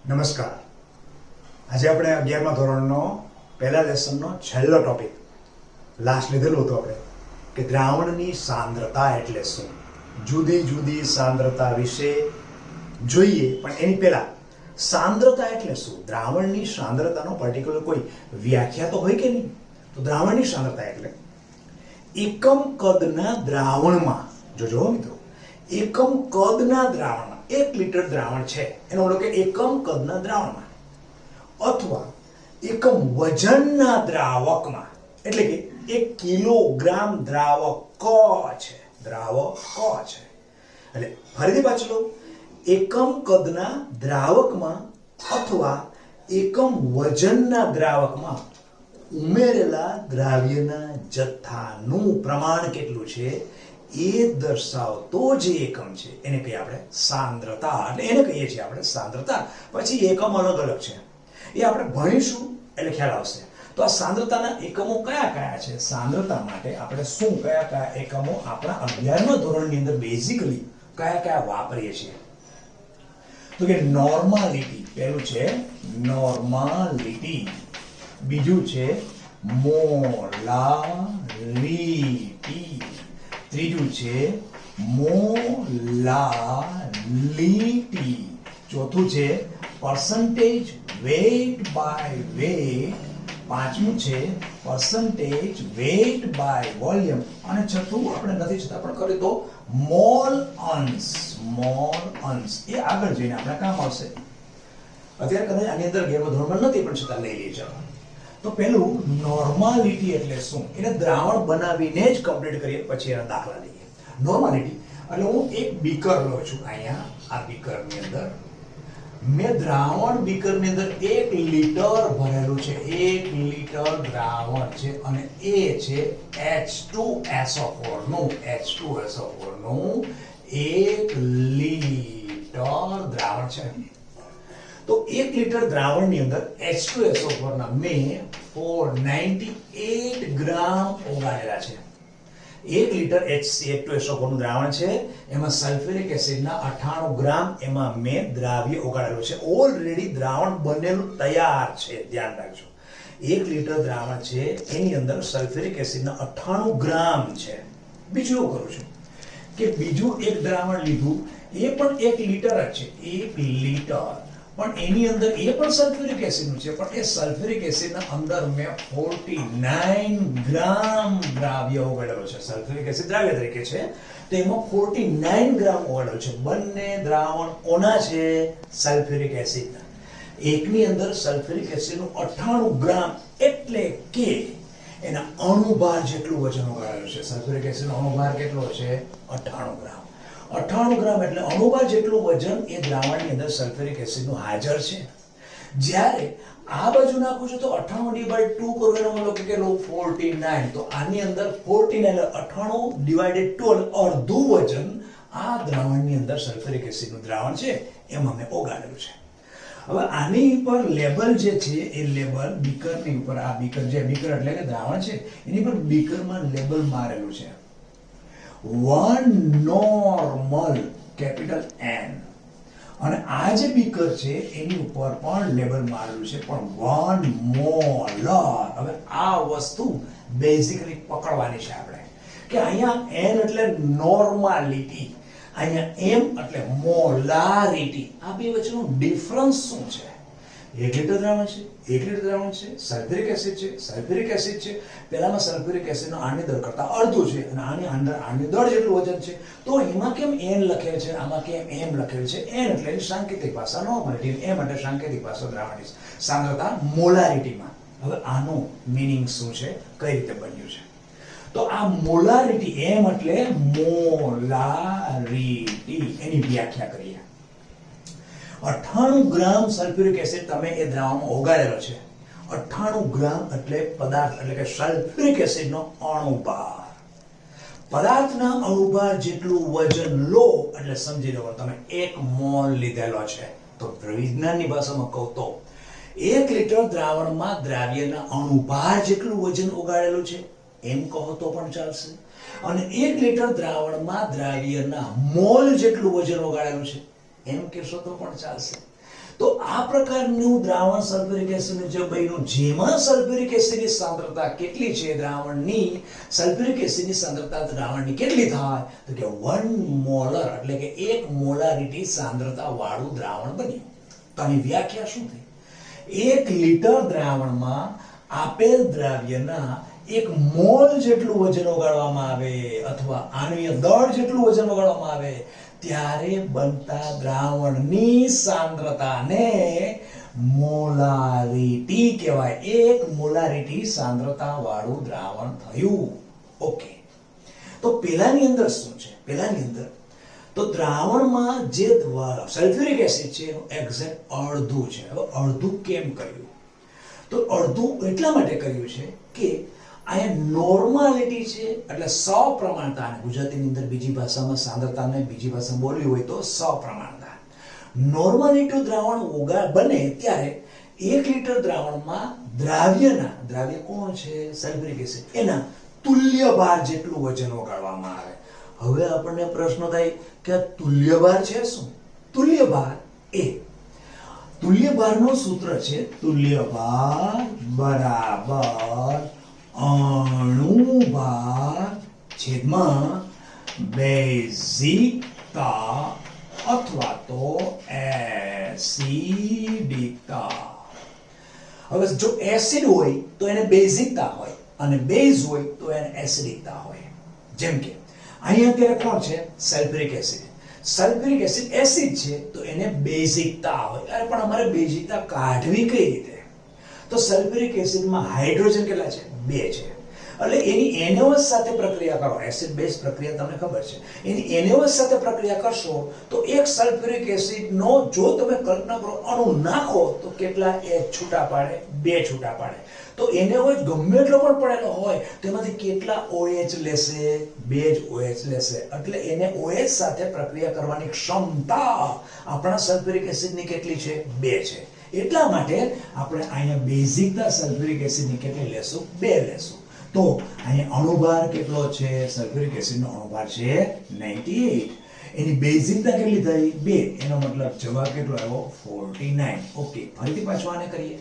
નમસ્કાર. આજે આપણે 11મા ધોરણનો પહેલા લેસનનો છેલ્લો ટોપિક લાસ્ટ લીધેલું હતું આપણે કે દ્રાવણની સાંદ્રતા એટલે શું. જુદી જુદી સાંદ્રતા વિશે જોઈએ, પણ એની પહેલા સાંદ્રતા એટલે શું, દ્રાવણની સાંદ્રતાનો પર્ટિક્યુલર કોઈ વ્યાખ્યા તો હોય કે નહીં. તો દ્રાવણની સાંદ્રતા એટલે એકમ કદના દ્રાવણમાં, જોજો મિત્રો, એકમ કદના દ્રાવણમાં 1 લિટર દ્રાવણ છે એનો મતલબ કે એકમ કદના દ્રાવણમાં અથવા એકમ વજનના દ્રાવકમાં, એટલે કે 1 કિલોગ્રામ દ્રાવક છે, એટલે ફરીથી પાછું લઉં, એકમ કદના દ્રાવકમાં અથવા એકમ વજનના દ્રાવકમાં ઉમેરેલા દ્રાવ્યના જથ્થાનું પ્રમાણ કેટલું છે એ દર્શાવતો જે એકમ છે એને કહીએ આપણે સાંદ્રતા. એટલે એને કહીએ છીએ આપણે સાંદ્રતા. પછી એકમ અલગ અલગ છે, એ આપણે ભણીશું એટલે ખ્યાલ આવશે. તો આ સાંદ્રતાના એકમો કયા કયા છે, સાંદ્રતા માટે આપણે શું કયા કયા એકમો આપણા 11મા ધોરણની અંદર બેઝિકલી કયા કયા વાપરીએ છીએ. તો કે નોર્માલિટી, પહેલું છે નોર્માલિટી, બીજું છે મોલારિટી, ત્રીજું છે મોલાલિટી, ચોથું છે પરસન્ટેજ વેટ બાય વેટ, પાંચમું છે પરસન્ટેજ વેટ બાય વોલ્યુમ, અને છઠ્ઠું આપણે નથી છતાં પણ કરીએ તો મોલ અંશ. એ આગળ જઈને આપણે કામ આવશે. અત્યારે કદાચ આની અંદર 11મા ધોરણમાં નથી, પણ છતાં લઈ લઈએ. ચાલો, તો પેલું નોર્માલિટી એટલે શું, એને દ્રાવણ બનાવીને જ કમ્પ્લીટ કરીએ, પછી એના દાખલા લઈએ. નોર્માલિટી એટલે હું એક બીકર લઉં છું, અહીંયા આ બીકરની અંદર મેં દ્રાવણ બીકરની અંદર 1 લિટર ભરેલું છે, 1 લિટર દ્રાવણ છે, અને એ છે H2SO4 નું 1 લિટર દ્રાવણ છે. તો 1 લિટર દ્રાવણની અંદર H2SO4 ના મેં 498 ગ્રામ ઓગાળેલા છે. 1 લિટર H2SO4 નું દ્રાવણ છે, એમાં સલ્ફ્યુરિક એસિડના 98 ગ્રામ એમાં મેં દ્રાવ્ય ઓગાળેલું છે. ઓલરેડી દ્રાવણ બનેલું તૈયાર છે, ધ્યાન રાખજો. 1 લિટર દ્રાવણ છે, એની અંદર સલ્ફ્યુરિક એસિડના 98 ગ્રામ છે. બીજું એવું કરું છું કે બીજું એક દ્રાવણ લીધું, એ પણ 1 લિટર જ છે, 1 લિટર, પણ એની અંદર એ પણ સલ્ફ્યુરિક એસિડનું છે, પણ એ સલ્ફ્યુરિક એસિડના અંદર મેં 49 ગ્રામ દ્રાવ્ય ઓગાળેલો છે. સલ્ફ્યુરિક એસિડ દ્રાવ્ય તરીકે છે, તો એમાં 49 ગ્રામ ઓગાળેલો છે. બંને દ્રાવણ કોના છે? સલ્ફ્યુરિક એસિડના. એકની અંદર સલ્ફ્યુરિક એસિડનું 98 ગ્રામ, એટલે કે એના અણુભાર જેટલું વજન ઓગાળેલું છે. સલ્ફ્યુરિક એસિડનો અણુભાર કેટલો છે? 98 ગ્રામ. 98 ગ્રામ એટલે અણુભાર જેટલું વજન એ દ્રાવણની અંદર સલ્ફ્યુરિક એસિડનું હાજર છે. જ્યારે આ બાજુ નાખું છું તો 98/2 કરું, એનો મતલબ કે કેટલું? 49. તો આની અંદર 49 એટલે 98/2 અડધું વજન આ દ્રાવણની અંદર સલ્ફ્યુરિક એસિડનું દ્રાવણ છે એમાં મેં ઓગાળેલું છે. હવે આની ઉપર લેબલ જે છે એ લેબલ બીકરની ઉપર, આ બીકર જે બીકર એટલે કે દ્રાવણ છે એની પર બીકરમાં લેબલ મારેલું છે 1 નોર્મલ કેપિટલ N, અને આ જે બીકર છે એની ઉપર પણ લેબલ મારેલું છે પણ 1 મોલર. હવે આ વસ્તુ બેઝિકલી પકડવાની છે આપણે કે અહીંયા N એટલે નોર્માલિટી, અહીંયા M એટલે મોલારિટી. આ બે વચ્ચેનો ડિફરન્સ શું છે? 1 લિટર દ્રાવણ છે, 1 લિટર દ્રાવણ છે, સલ્ફ્યુરિક એસિડ છે, સલ્ફ્યુરિક એસિડ છે. પહેલામાં સલ્ફ્યુરિક એસિડનો આણ્ય દળ કરતા અડધું છે, અને આની અંદર આણ્ય દળ જેટલું વજન છે. તો એમાં કેમ N લખેલ છે, આમાં કેમ M લખેલ છે? N એટલે સાંકેતિક ભાષા નોર્માલિટી, M એટલે સાંકેતિક ભાષા દ્રાવણની સાંદ્રતા મોલારિટીમાં. હવે આનું મીનિંગ શું છે, કઈ રીતે બન્યું છે? તો આ મોલારિટી, M એટલે મોલારિટી, એની વ્યાખ્યા કરીએ. 98 ગ્રામ સલ્ફ્યુરિક એસિડ તમે એ દ્રાવણમાં ઓગાળેલો છે. 98 ગ્રામ એટલે પદાર્થ, એટલે કે સલ્ફ્યુરિક એસિડનો અણુભાર. પદાર્થના અણુભાર જેટલું વજન લો એટલે સમજી લો તમે 1 મોલ લીધેલો છે. તો વિજ્ઞાનની ભાષામાં કહું તો 1 લિટર દ્રાવણમાં દ્રાવ્યના અણુભાર જેટલું વજન ઓગાળેલું છે એમ કહો તો પણ ચાલશે, અને 1 લિટર દ્રાવણમાં દ્રાવ્યના મોલ જેટલું વજન ઓગાળેલું છે એમ કહેશો તો પણ ચાલશે. તો આ પ્રકારનું દ્રાવણ સલ્ફ્યુરિક એસિડનું જે બન્યું, જેમાં સલ્ફ્યુરિક એસિડની સાંદ્રતા કેટલી છે, દ્રાવણની સલ્ફ્યુરિક એસિડની સાંદ્રતા દ્રાવણની કેટલી થાય, તો કે 1 મોલર એટલે કે 1 મોલારિટી સાંદ્રતા વાળું દ્રાવણ બન્યું. તો આની વ્યાખ્યા શું થઈ? 1 લિટર દ્રાવણમાં આપેલ દ્રવ્યના 1 મોલ જેટલું વજન ઓગાળવામાં આવે અથવા આણ્વીય દળ જેટલું વજન ઓગાળવામાં આવે ત્યારે બનતા દ્રાવણની સાંદ્રતાને મોલારિટી કહેવાય. 1 મોલારિટી સાંદ્રતા વાળું દ્રાવણ થયું. ઓકે, તો પેલાની અંદર શું છે? પેલાની અંદર તો દ્રાવણમાં જે સલ્ફ્યુરિક એસિડ છે એનું એક્ઝેક્ટ અડધું છે. હવે અડધું કેમ કર્યું? તો અડધું એટલા માટે કર્યું છે કે અહીંયા નોર્માલિટી છે એટલે સપ્રમાણતા. ગુજરાતીની અંદર બીજી ભાષામાં સાંદ્રતાને બીજી ભાષામાં બોલવી હોય તો સપ્રમાણતા. નોર્માલિટી દ્રાવણ બને ત્યારે 1 લિટર દ્રાવણમાં દ્રાવ્ય કોણ છે? Sulphuric acid. એના તુલ્ય ભાર જેટલું વજન ઓગાળવામાં આવે. હવે આપણને પ્રશ્ન થાય કે તુલ્ય ભાર છે શું? તુલ્ય ભાર એ તુલ્ય ભારનું સૂત્ર છે તુલ્ય ભાર બરાબર અણુભાર છેદમાં બેઝિકતા અથવા તો એસિડિકતા. હવે જો એસિડ હોય તો એને બેઝિકતા હોય અને બેઝ હોય તો એને એસિડિકતા હોય. જેમ કે અહીંયા અત્યારે કોણ છે? Sulphuric acid. Sulphuric acid acid છે તો એને બેઝિકતા હોય. અરે પણ અમારે બેઝિકતા કાઢવી કઈ રીતે? તો સલ્ફ્યુરિક એસિડમાં હાઇડ્રોજન કેટલા છે? 2 છે. એટલે એની NaOH સાથે પ્રક્રિયા કરો. એસિડ બેઝ પ્રક્રિયા તમને ખબર છે. એની NaOH સાથે પ્રક્રિયા કરશો તો એક સલ્ફ્યુરિક એસિડનો જો તમે કલ્પના કરો અણુ નાખો તો કેટલા H છૂટા પાડે? 2 છૂટા પાડે. તો NaOH ગમે એટલો પણ પડેલો હોય તેમાંથી કેટલા OH લેશે? 2 જ OH લેશે. એટલે એને OH સાથે પ્રક્રિયા કરવાની ક્ષમતા આપણા સલ્ફ્યુરિક એસિડની કેટલી છે? 2 છે. એટલા માટે આપણે અહીંયા બેઝિકતા સલ્ફ્યુરિક એસિડની કેટલી લેશું? 2 લેશું. તો અહીંયા અણુભાર કેટલો છે? સલ્ફ્યુરિક એસિડનો અણુભાર છે 98. એની બેઝિકતા કેટલી થઈ? 2. એનો મતલબ જવાબ કેટલો આવ્યો? 49. ઓકે, ફરીથી પાછું આને કરીએ.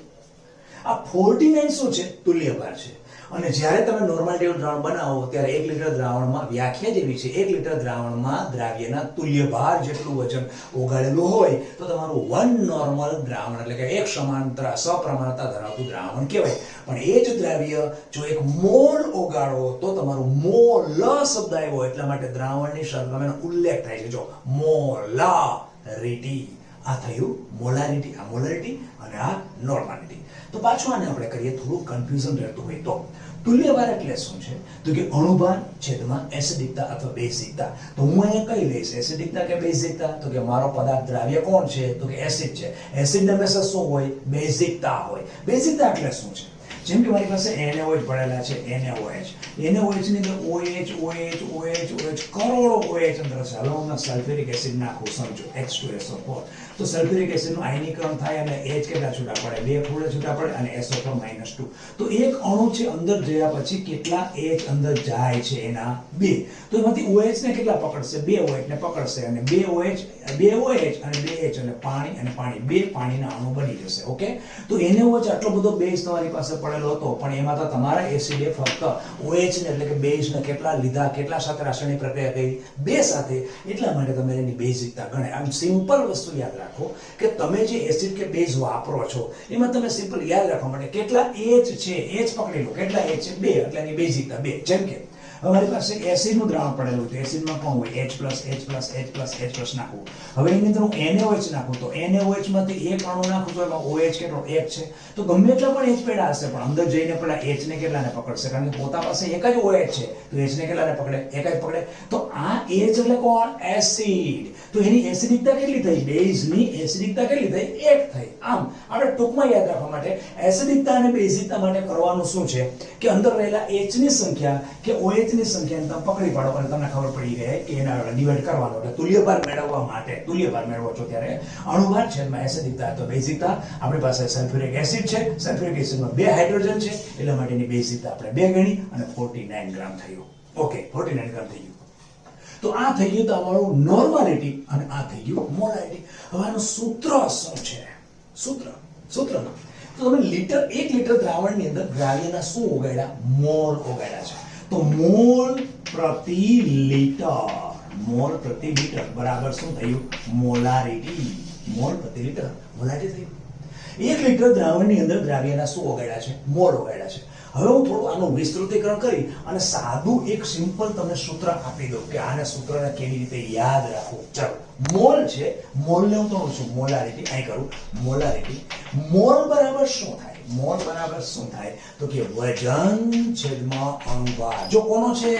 આ 49 શું છે? તુલ્ય ભાર છે. અને જ્યારે તમે નોર્માલિટી દ્રાવણ બનાવો ત્યારે 1 લિટર દ્રાવણમાં વ્યાખ્યા જેવી છે 1 લિટર દ્રાવણમાં દ્રાવ્યના તુલ્ય ભાર જેટલું વજન ઓગાળેલું હોય તો તમારું 1 નોર્મલ દ્રાવણ એટલે કે એક સમાંતર સપ્રમાણતા ધરાવતું દ્રાવણ કહેવાય. પણ એ જ દ્રાવ્ય જો 1 મોલ ઓગાળો તો તમારું મોલ શબ્દ આવ્યો એટલા માટે દ્રાવણની સરખામણીનો ઉલ્લેખ થાય છે. જો મોલારિટી, આ થયું મોલારિટી. આ મોલારિટી અને આ નોર્માલિટી. તો પાછું આને આપણે કરીએ, થોડું કન્ફ્યુઝન રહેતું હોય તો તુલ્ય ભાર એટલે શું છે? તો કે અણુભાર છેદમાં એસિડિકતા અથવા બેઝિકતા. તો હું અહીંયા કઈ લઈશ? એસિડિકતા કે બેઝિકતા? તો કે મારો પદાર્થ દ્રાવ્ય કોણ છે? તો કે એસિડ છે. એસિડ હંમેશા શું હોય? બેઝિકતા હોય. બેઝિકતા એટલે શું છે? જેમ કે મારી પાસે NaOH પડેલા છે. NaOH ની અંદર OH કરોડો OH અંદર છે. હવે હું સલ્ફ્યુરિક એસિડ નાખું, સમજો H2SO4. તો સલ્ફ્યુરિક એસિડનું આયનીકરણ થાય અને H કેટલા છૂટા પડે? 2 ફૂલે છૂટા પડે અને SO4 -2. તો એક અણુ છે અંદર ગયા પછી કેટલા H અંદર જાય છે? એના 2. તો એમાંથી OH ને કેટલા પકડશે? 2 OH ને પકડશે અને 2 OH અને 2 H એટલે પાણી અને પાણી, 2 પાણીના અણુ બની જશે. ઓકે, તો NaOH આટલો બધો બેઝ તમારી પાસે પડેલો હતો પણ એમાં તો તમારા એસિડે ફક્ત OH ને એટલે કે બેઝ ને કેટલા લીધા? કેટલા સાથે રાસાયણિક પ્રક્રિયા કરી? 2 સાથે. એટલા માટે તમે એની બેઝિકતા ગણાય. આમ સિમ્પલ વસ્તુ યાદ રાખો કે તમે જે એસિડ કે બેઝ વાપરો છો એમાં તમે સિમ્પલ યાદ રાખવા માટે કેટલા H છે? H પકડી લો. કેટલા H છે? 2. એટલે એની બેઝિકતા 2. જેમ કે અમારી પાસે એસિડનું દ્રાવણ પડેલું છે. એસિડમાં કોણ હોય? H+, નાખવું. હવે એની અંદર હું NaOH નાખું તો NaOH માંથી એક અણુ નાખું તો એમાં OH કેટલો? 1 છે. તો ગમે એટલા પણ H પેડા હશે પણ અંદર જઈને પેલા H ને કેટલાને પકડશે? કારણ કે પોતા પાસે એક જ OH છે તો H ને કેટલાને પકડે? એક જ પકડે. તો આ H એટલે કોણ? એસિડ. તો એની એસિડિકતા કેટલી થઈ? બેઝની એસિડિકતા કેટલી થઈ? 1 થઈ. આમ આપણે ટૂંકમાં યાદ રાખવા માટે એસિડિકતા અને બેઝિકતા માટે કરવાનું શું છે કે અંદર રહેલા H ની સંખ્યા કે OH ની સંખ્યાને તમે પકડી પાડો અને તમને ખબર પડી જાય કે એના ડિવાઇડ કરવાનો. એટલે તુલ્ય ભાર મેળવવા માટે તુલ્ય ભાર મેળવો છો ત્યારે અણુભાર છેદમાં એસિડિકતા તો બેઝિકતા. આપણી પાસે સલ્ફ્યુરિક એસિડ છે. સલ્ફ્યુરિક એસિડમાં 2 હાઇડ્રોજન છે એટલા માટેની બેઝિકતા આપણે 2 ગણી અને 49 ગ્રામ થયું. ઓકે, 49 ગ્રામ થઈ ગયું. તો આ થઈ ગયું તમારું નોર્માલિટી અને આ થઈ ગયું મોલારિટી. હવે આનું સૂત્ર શું છે? સૂત્ર સૂત્રમાં તો તમે લીટર 1 લીટર દ્રાવણની અંદર દ્રાવ્યના શું ઓગાળ્યા? મોલ ઓગાળ્યા છે. તો મોલ પ્રતિ લીટર બરાબર શું થયું? મોલારિટી. મોલ પ્રતિ લીટર મોલારિટી થયું. 1 લીટર દ્રાવણની અંદર દ્રાવ્યના શું ઓગાળ્યા છે? મોલ ઓગાળ્યા છે. હવે હું થોડું આનું વિસ્તૃતીકરણ કરી અને સાદું એક સિમ્પલ તમને સૂત્ર આપી દઉં કે આને સૂત્રને કેવી રીતે યાદ રાખવું. ચાલો, મોલ છે, મોલને હું તોડું છું, મોલારિટી અહીં કરું, મોલારિટી. મોલ બરાબર શું થાય? મોલ બરાબર શું થાય? તો કે વજન છેદમાં અણુભાર. જો કોનો છે?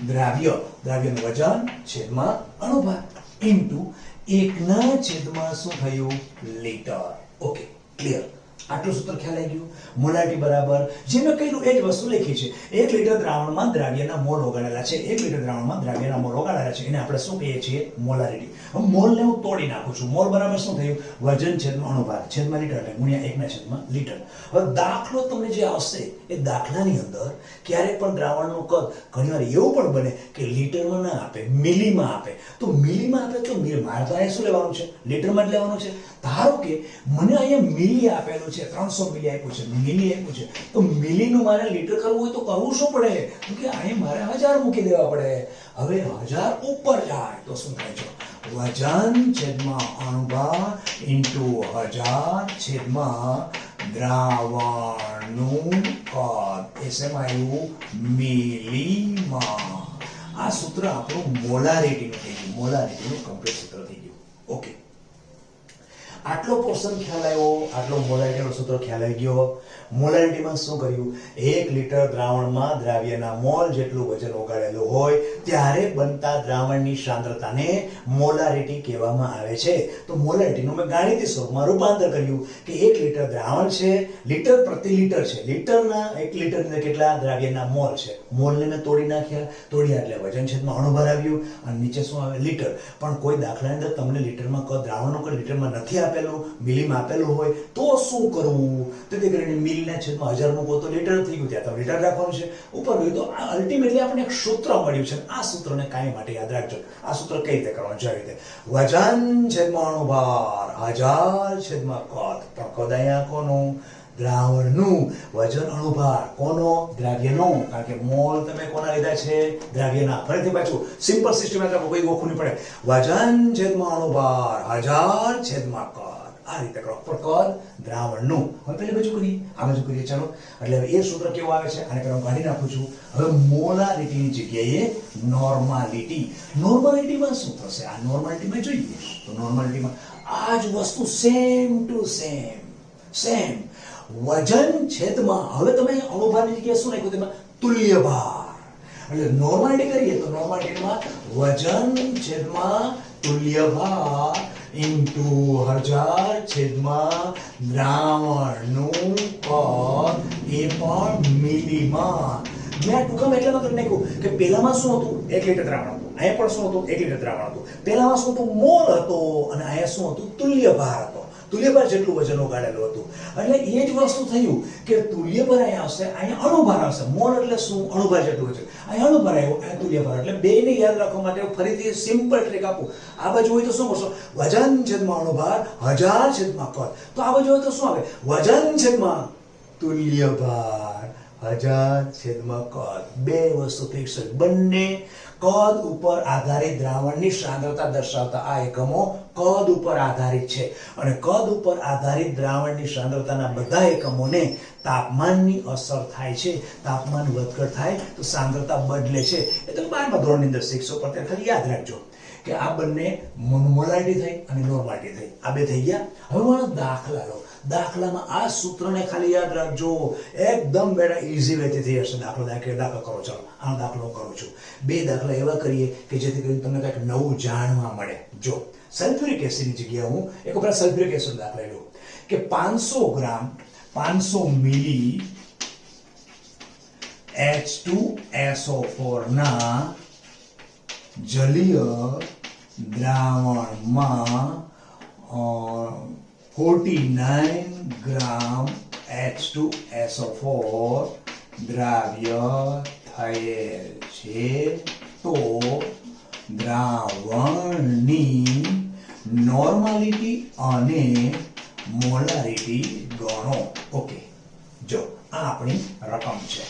દ્રાવ્યનું વજન છેદમાં અણુભાર ઇન્ટુ 1/છેદમાં શું થયું? લીટર. Okay, clear. આટલું સૂત્ર ખ્યાલ આવી ગયું. મોલારિટી બરાબર જે મેં કહ્યું એ જ વસ્તુ લખી છે. 1 લીટર દ્રાવણમાં દ્રાવ્યના મોલ ઓગાળેલા છે. 1 લીટર દ્રાવણમાં દ્રાવ્યના મોલ ઓગાળેલા છે એને આપણે શું કહીએ છીએ? મોલારિટી. હવે મોલને હું તોડી નાખું છું. મોલ બરાબર શું થયું? વજન છેદમાં અણુભાર છેદમાં લીટર એટલે ગુણ્યા 1/છેદમાં લીટર. હવે દાખલો તમને જે આવશે એ દાખલાની અંદર ક્યારેક પણ દ્રાવણનું કદ ઘણીવાર એવું પણ બને કે લીટરમાં ના આપે, મિલીમાં આપે. તો મિલીમાં આપે તો મારે તો અહીંયા શું લેવાનું છે? લીટરમાં જ લેવાનું છે. ધારો કે મને અહીંયા મિલી આપેલું છે, 300 મિલી આપ્યું છે, મિલી આપ્યું છે, તો મિલીનું મારે લીટર કરવું હોય તો કરવું શું પડે? તો કે અહીંયા મારે 1000 મૂકી દેવા પડે. હવે 1000 ઉપર જાય તો શું થાય છે? વજન છેદમાં અણુભાર ઇન્ટુ 1000 છેદમાં દ્રાવણનું કદ. એ શેમાં આવ્યું? મિલીમાં. આ સૂત્ર આપણું મોલારિટીનું થઈ ગયું. મોલારિટીનું કમ્પ્લીટ સૂત્ર થઈ ગયું. ઓકે, આટલો પોર્શન ખ્યાલ આવ્યો. આટલો મોલારિટીનો સૂત્ર ખ્યાલ આવી ગયો. મોલારિટીમાં શું કર્યું? 1 લીટર દ્રાવણમાં દ્રાવ્યના મોલ જેટલું વજન ઓગાળેલું હોય ત્યારે બનતા દ્રાવણની સાંદ્રતાને મોલારિટી કહેવામાં આવે છે. તો મોલારિટીનું મેં ગાણિતિક સ્વરૂપમાં રૂપાંતર કર્યું કે 1 લીટર દ્રાવણ છે, લીટર પ્રતિ લીટર છે. લીટરના 1 લીટર અંદર કેટલા દ્રાવ્યના મોલ છે? મોલને મેં તોડી નાખ્યા એટલે વજન છેદમાં અણુભાર આવ્યું અને નીચે શું આવે? લીટર. પણ કોઈ દાખલાની અંદર તમને લીટરમાં દ્રાવણનું કદ લીટરમાં નથી આપેલું, મિલીમાં આપેલું હોય તો શું કરવું? તેથી કરીને મિલીના છેદમાં 1000 મૂકો તો લીટર થઈ ગયું. ત્યાં તો લીટર રાખવાનું છે. ઉપર ગયું તો અલ્ટિમેટલી આપણને એક સૂત્ર મળ્યું છે. આ સૂત્રને કાયમ માટે યાદ રાખજો. આ સૂત્ર કઈ રીતે કરવાનું છે? આવી રીતે વજન છેદમાં અણુભાર 1000 છેદમાં કદ. પણ કદ અહીંયા કોનું? દ્રાવણનું. વજન અણુભાર કોનો? દ્રાવ્યનો. કારણ કે મોલ તમે કોના લીધા છે? દ્રાવ્યના. ફરીથી પાછું સિમ્પલ સિસ્ટમ એટલે કોઈ ગોખવું નહીં પડે. વજન છેદમાં અણુભાર 1000 છેદમાં કદ. આ રીતે કરો. પણ કદ દ્રાવણનું. હવે પહેલી બાજુ કરીએ, આ બાજુ કરીએ. ચાલો, એટલે હવે એ સૂત્ર કેવું આવે છે? આને પહેલા કાઢી નાખું છું. હવે મોલારિટીની જગ્યાએ નોર્માલિટી. નોર્માલિટીમાં શું થશે? આ નોર્માલિટીમાં જોઈએ તો નોર્માલિટીમાં આ જ વસ્તુ સેમ ટુ સેમ વજન છેદમાં. હવે તમે અણુભારની જગ્યાએ શું નાખ્યું? તેમાં તુલ્ય ભાર. એટલે નોર્માલિટી કરીએ તો નોર્માલિટીમાં વજન છેદમાં તુલ્ય ભાર ઇન્ટુ 1000 છેદમાં દ્રાવણનું કદ, એ પણ મિલીમાં. મેં આ ટૂંકામાં એટલા કરી નાખ્યું કે પહેલામાં શું હતું? 1 લીટર દ્રાવણ હતું. અહીંયા પણ શું હતું? 1 લીટર દ્રાવણ હતું. પહેલામાં શું હતું? મોલ હતો અને અહીંયા શું હતું? તુલ્ય ભાર હતો. તુલ્યભાર જેટલું વજન ઓગાળેલું હતું. એટલે એ જ વસ્તુ થયું કે તુલ્યભાર અહીંયા આવશે, અહીંયા અણુભાર આવશે. મોલ એટલે શું? અણુભાર જેટલું વજન. અહીંયા અણુભાર આવ્યો, અહીંયા તુલ્યભાર. એટલે બેને યાદ રાખવા માટે ફરીથી સિમ્પલ ટ્રીક આપું. આ બાજુ હોય તો શું કરશો? વજન છેદમાં અણુભાર 1000 છેદમાં કદ. તો આ બાજુ હોય તો શું આવે? વજન છેદમાં તુલ્યભાર 1000 છેદમાં કદ. બે વસ્તુ ફિક્સ. બંને કદ ઉપર આધારિત દ્રાવણની સાંદ્રતા દર્શાવતા આ એકમો કદ ઉપર આધારિત છે. અને કદ ઉપર આધારિત દ્રાવણની સાંદ્રતાના બધા એકમોને તાપમાનની અસર થાય છે. તાપમાન વધઘટ થાય તો સાંદ્રતા બદલે છે. એ તમે 12મા ધોરણની અંદર શીખશો. પણ તે ખાલી યાદ રાખજો કે આ બંને મોલારિટી થઈ અને નોર્માલિટી થઈ. આ બે થઈ ગયા. હવે મારો દાખલા લો. દાખલામાં આ સૂત્રને ખાલી યાદ રાખજો. એકદમ બેટા ઈઝી વેથી થઈ હશે. દાખલો કરો. ચાલો, આ દાખલો કરું છું. બે દાખલા એવા કરીએ કે જેથી કરીને તમને કંઈક નવું જાણવા મળે. જો સલ્ફ્યુરિક એસિડની જગ્યાએ હું એક વખત સલ્ફ્યુરિક એસિડ દાખલા લઉં કે 500 ગ્રામ 500 મિલી H2SO4 ના જલીય દ્રાવણમાં 49 ગ્રામ H2SO4 દ્રાવ્ય થયેલ છે. તો દ્રાવણની નોર્માલિટી અને મોલારિટી ગણો. ઓકે, જો આ આપણી રકમ છે.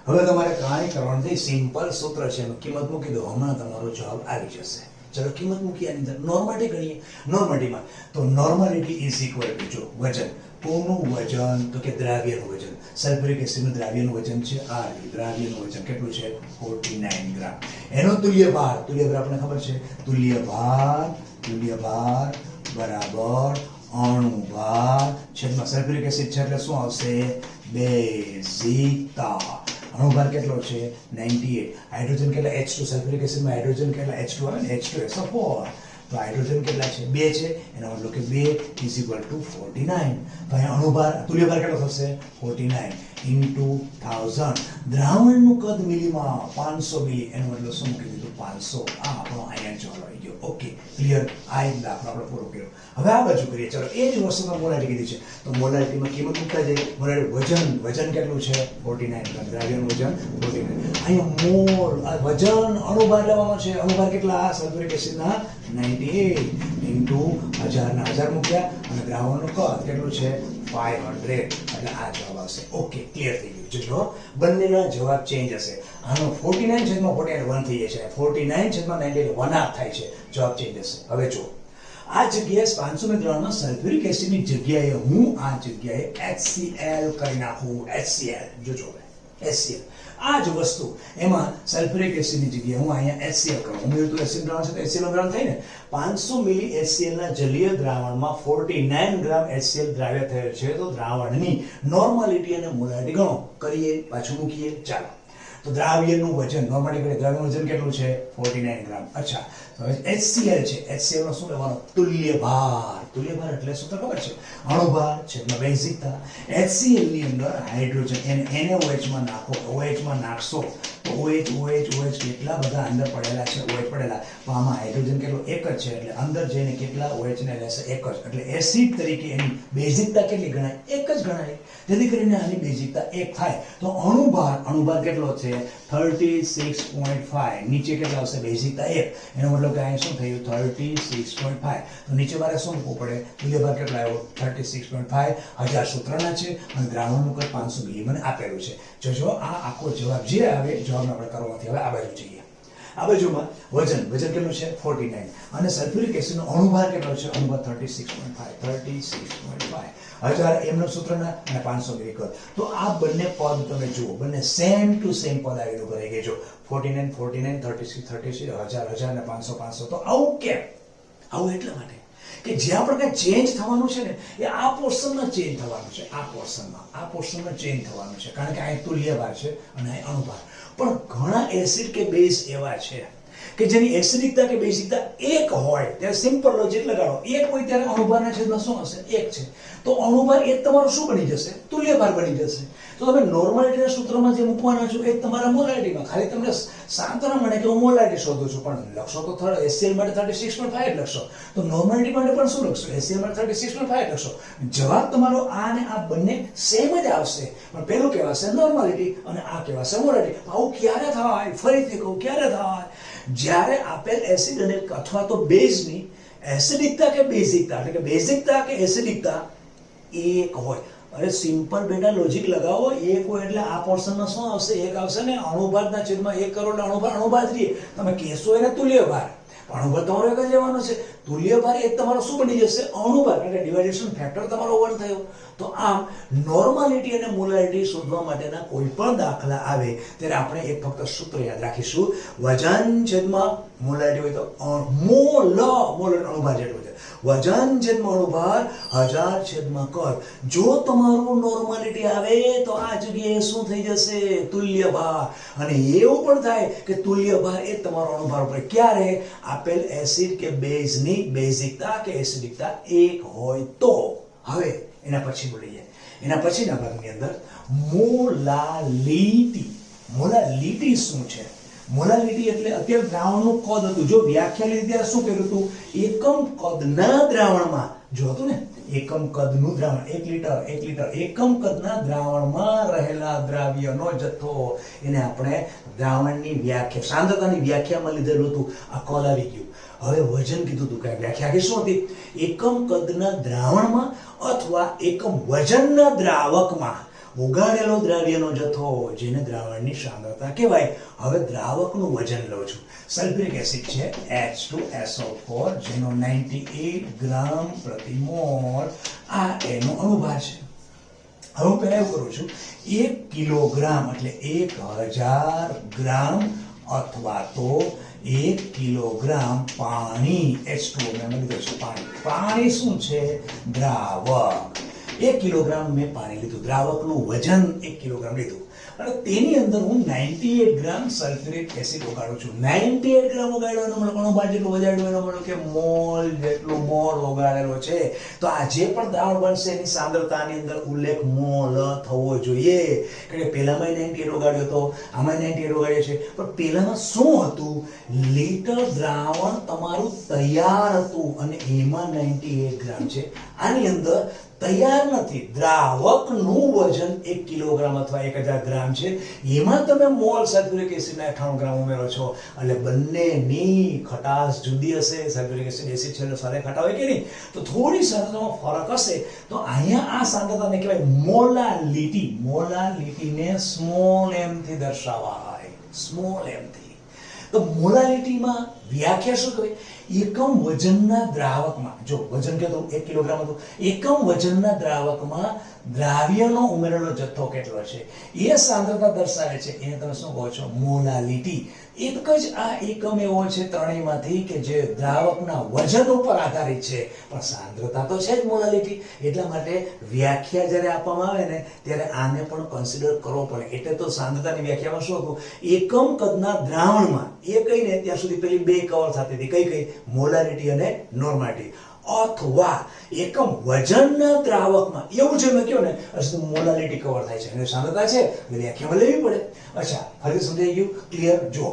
હવે તમારે કાંઈ કરવાનું નથી, સિમ્પલ સૂત્ર છે, એનું કિંમત મૂકી દો, હમણાં તમારો જવાબ આવી જશે. ચલો કિંમત મૂકી, આની અંદર નોર્માલિટી ગણીએ. નોર્માલિટીમાં તો નોર્માલિટી ઇઝ ઇક્વલ ટુ, જો વજન, કોનું વજન, તો કે દ્રાવ્યનું વજન. સલ્ફ્યુરિક એસિડનું દ્રાવ્યનું વજન છે આ, દ્રાવ્યનું વજન કેટલું છે? 49 ગ્રામ. એનો તુલ્ય ભાર આપણને ખબર છે, તુલ્ય ભાર બરાબર અણુ ભાર છેદમાં સલ્ફ્યુરિક એસિડ છે એટલે શું આવશે? બેઝિકતા. અણુભાર કેટલો છે? 98. હાઇડ્રોજન કેટલા? H2. સલ્ફ્યુરિક એસિડમાં હાઇડ્રોજન કેટલા? H2 આવે ને, H2SO4. તો હાઇડ્રોજન કેટલા છે? 2 છે. એનો મતલબ કે 2 ઇઝ ઇક્વલ ટુ 49. તો અહીંયા અણુભાર તુલ્યભાર કેટલો થશે? 49 ઇન્ટુ 1000. દ્રાવણનું કદ મિલીમાં 500 મિલી, એનો મતલબ શું મૂકી દીધું? 500. આ આપણો અહીંયા જવાબ આવી ગયો. Okay, clear. આ એક દાખલો આપણે પૂરો કર્યો. હવે આ બાજુ કરીએ. ચલો એ જ વસ્તુમાં મોલારિટી કીધી છે, તો મોલારિટીમાં કિંમત મૂકતા જઈએ. મોલારિટી વજન કેટલું છે? 49 ગ્રામ. દ્રાવ્યનું વજન 49. અહીંયા મોલ વજન અણુભાર લેવાનો છે. અણુભાર કેટલા? સલ્ફ્યુરિક એસિડના 98 ઇન્ટુ 1000 ના 1000 મૂક્યા, અને દ્રાવણનું કદ કેટલું છે? 500. એટલે આ જવાબ આવશે. ઓકે, ક્લિયર થઈ ગયું. જો બંનેના જવાબ ચેન્જ હશે. આનો 49 છેદમાં 49 1 થઈ જાય છે, 49 છેદમાં 98 1 હાફ થાય છે. જવાબ ચેન્જ હશે. હવે જો આ જગ્યાએ 500 ના દ્રાવણમાં સલ્ફ્યુરિક એસિડની જગ્યાએ હું આ જગ્યાએ HCl કરી નાખું. HCl જોજો, HCl આ જ વસ્તુ એમાં સલ્ફ્યુરિક એસિડની જગ્યાએ હું અહીંયા HCl કરું. ઉમેરું તો એસિડ દ્રાવણ છે તો HCl નું દ્રાવણ થાય ને. 500 મિલી HCl ના જલીય દ્રાવણમાં 49 ગ્રામ HCl દ્રાવ્ય થયેલ છે. તો દ્રાવણની નોર્માલિટી અને મોલારિટી ગણો. કરીએ, પાછું મૂકીએ. ચાલો, તો દ્રાવ્યનું વજન નોર્માલિટી કરીએ. દ્રાવ્યનું વજન કેટલું છે? 49 ગ્રામ. અચ્છા, તો હવે HCl છે. HCl નો શું લેવાનો? તુલ્ય ભાર. તુલ્ય ભાર એટલે શું તો ખબર છે? અણુભાર છેદમાં બેઝિકતા. HCl ની અંદર હાઇડ્રોજન, એને OH માં નાખો. OH માં નાખશો તો OH કેટલા બધા અંદર પડેલા છે? OH પડેલા. તો આમાં હાઇડ્રોજન કેટલો? એક જ છે, એટલે અંદર જઈને કેટલા OH ને લેશે? એક જ. એટલે એસિડ તરીકે એની બેઝિકતા કેટલી ગણાય? એક જ ગણાય. જેથી કરીને આની બેઝિકતા 1 થાય. તો અણુભાર કેટલો છે? 36.5. નીચે કેટલા આવશે? બેઝિકતા 1. એનો મતલબ કે અહીંયા શું થયું? 36.5. તો નીચે મારે શું મૂકવું પડે? તુલ્યભાર કેટલો આવ્યો? 36.5. 1000 સૂત્રના છે અને દ્રાવણનું કદ 500 મિલી મને આપેલું છે. જોજો આ આખો જવાબ જે આવે, જવાબ આપણે કરવાથી. હવે આ બાજુ જઈએ. આ બાજુમાં વજન કેટલું છે? 49. અને સલ્ફ્યુરિક એસિડનો અણુભાર કેટલો છે? અણુભાર 36.5. 1000 એમનો સૂત્રના અને 500 મિલી કદ. તો આ બંને પદ તમે જુઓ, બંને સેમ ટુ સેમ પદ આવેલું ભરાઈ ગયું. જો 49, 36, 1000 અને 500. તો આવું કેમ? આવું એટલા માટે કે જ્યાં પણ કઈ ચેન્જ થવાનું છે ને, એ આ પોર્શનમાં ચેન્જ થવાનું છે. આ પોર્શનમાં ચેન્જ થવાનું છે, કારણ કે આ તુલ્યભાર છે અને આ અણુભાર. પણ ઘણા એસિડ કે બેઝ એવા છે કે જેની એસિડિકતા કે બેઝિકતા 1 હોય, ત્યારે સિમ્પલ લોજિક લગાડો. 1 હોય ત્યારે અણુભારના છેદમાં શું હશે? 1 છે. તો અણુભાર એ તમારો શું બની જશે? તુલ્યભાર બની જશે. તો તમે નોર્માલિટીના સૂત્રમાં જે મૂકવાના છો એ તમારા મોલારિટીમાં. ખાલી તમને સાંત્વના મળે કે હું મોલારિટી શોધું છું, પણ લખશો તો HCl માટે 36.5 જ લખશો. તો નોર્માલિટી માટે પણ શું લખશો? HCl માટે 36.5 લખશો. જવાબ તમારો આ અને આ બંને સેમ જ આવશે, પણ પેલું કહેવાશે નોર્માલિટી અને આ કહેવાશે મોલારિટી. આવું ક્યારે થાય? ફરીથી કહું, ક્યારે થાય? જ્યારે આપેલ એસિડ અને અથવા તો બેઝની એસિડિકતા કે બેઝિકતા, એટલે કે બેઝિકતા કે એસિડિકતા 1 હોય. અરે સિમ્પલ બેટા લોજિક લગાવો. 1 હોય એટલે આ પોર્શનમાં શું આવશે? 1 આવશે ને. અણુભારના છેદમાં 1 કરો એટલે અણુભાર જ રહે. તમે કહેશો એને તુલ્યભાર, અણુભાર તમારો એક જ લેવાનો છે. તુલ્યભાર એ તમારો શું બની જશે? અણુભાર. એટલે ડિવાઇડેશન ફેક્ટર તમારો 1 થયો. તો આમ નોર્માલિટી અને મોલારિટી શોધવા માટેના કોઈ પણ દાખલા આવે ત્યારે આપણે એક ફક્ત સૂત્ર યાદ રાખીશું. વજન છેદમાં મોલારિટી હોય તો મોલ અણુભાર જેટલું છે. વજન છેદમાં અણુભાર 1000 છેદમાં કદ. જો તમારું નોર્માલિટી આવે તો આ જગ્યાએ શું થઈ જશે? તુલ્યભાર. અને એવું પણ થાય કે તુલ્યભાર એ તમારો અણુભાર ઉપર ક્યારે? આપેલ એસિડ કે બેઝની બેઝિકતા કે એસિડિકતા 1 હોય તો. હવે એના પછી બોલીએ. એના પછીના ભાગની અંદર મોલાલિટી શું છે? મોલાલિટી એટલે અત્યારે દ્રાવણનું કદ હતું. જો વ્યાખ્યા લીધી ત્યારે શું કર્યું હતું? એકમ કદના દ્રાવણમાં જો હતું ને, એકમ કદનું દ્રાવણ 1 લીટર એકમ કદના દ્રાવણમાં રહેલા દ્રાવ્યનો જથ્થો, એને આપણે દ્રાવણની વ્યાખ્યા, સાંદ્રતાની વ્યાખ્યામાં લીધેલું હતું. આ કોલ આવી ગયું. હવે વજન કીધું હતું કે વ્યાખ્યા કે શું હતી? એકમ કદના દ્રાવણમાં અથવા એકમ વજનના દ્રાવકમાં ઓગાળેલો દ્રાવ્યનો જથ્થો, જેને દ્રાવણની સાંદ્રતા કહેવાય. હવે દ્રાવકનું વજન લઉં છું. સલ્ફ્યુરિક એસિડ છે H2SO4, જેનો 98 ગ્રામ પ્રતિ મોલ આ એનો અણુભાર છે. હવે હું પહેલા એવું કરું છું, 1 કિલોગ્રામ એટલે 1000 ગ્રામ અથવા તો 1 કિલોગ્રામ પાણી H2O મેં લીધું છે. પાણી શું છે? દ્રાવક. 1 કિલોગ્રામ મેં પાણી લીધું, દ્રાવકનું વજન 1 કિલોગ્રામ લીધું, અને તેની અંદર હું 98 ગ્રામ સલ્ફ્યુરિક એસિડ ઓગાળું છું. 98 ગ્રામ ઓગાળ્યો એનો મતલબ અણુભાર જેટલું વધાર્યું એનો મતલબ કે મોલ જેટલું મોલ ઓગાળેલો છે. તો આ જે પણ દ્રાવણ બનશે એની સાંદ્રતાની અંદર ઉલ્લેખ મોલ થવો જોઈએ. કારણ કે પહેલામાં 98 ઓગાળ્યો હતો, આમાં 98 ઓગાળ્યો છે, પણ પહેલામાં શું હતું? લીટર દ્રાવણ તમારું તૈયાર હતું અને એમાં 98 ગ્રામ છે. આની અંદર તૈયાર નથી, દ્રાવકનું વજન 1 કિલોગ્રામ અથવા 1000 ગ્રામ છે. એમાં તમે મોલ સલ્ફ્યુરિક એસિડના 98 ગ્રામ ઉમેરો છો, એટલે બંનેની ખટાશ જુદી હશે. સલ્ફ્યુરિક એસિડ છે સાથે ખાટા હોય કે નહીં, તો થોડી સાંદ્રતામાં ફરક હશે. તો અહીંયા આ સાંદ્રતાને કહેવાય મોલાલિટી. મોલાલિટીને સ્મોલ m થી દર્શાવાય, સ્મોલ m થી. તો મોલાલિટીમાં વ્યાખ્યા શું કહેવાય? એકમ વજનના દ્રાવકમાં, જો વજન કહેતો 1 કિલોગ્રામ હતું, એકમ વજનના દ્રાવકમાં દ્રાવ્યનો ઉમેરેલો જથ્થો કેટલો છે એ સાંદ્રતા દર્શાવે છે. એને તમે શું કહો છો? મોલાલિટી. એક જ આ એકમ એવો છે ત્રણેયમાંથી કે જે દ્રાવકના વજન ઉપર આધારિત છે, પણ સાંદ્રતા તો છે જ મોલાલિટી. એટલા માટે વ્યાખ્યા જ્યારે આપવામાં આવે ને ત્યારે આને પણ કન્સિડર કરવો પડે. એટલે તો સાંદ્રતાની વ્યાખ્યામાં શું હતું? એકમ કદના દ્રાવણમાં, એ કહીને ત્યાં સુધી પેલી બે કવર થતી હતી, કઈ મોલાલિટી અને નોર્માલિટી. અથવા એકમ વજનના દ્રાવકમાં, એવું જે મેં કહ્યું ને હજુ મોલાલિટી કવર થાય છે અને સાંદ્રતા છે વ્યાખ્યામાં લેવી પડે. અચ્છા, ફરી સમજાઈ ગયું? ક્લિયર? જો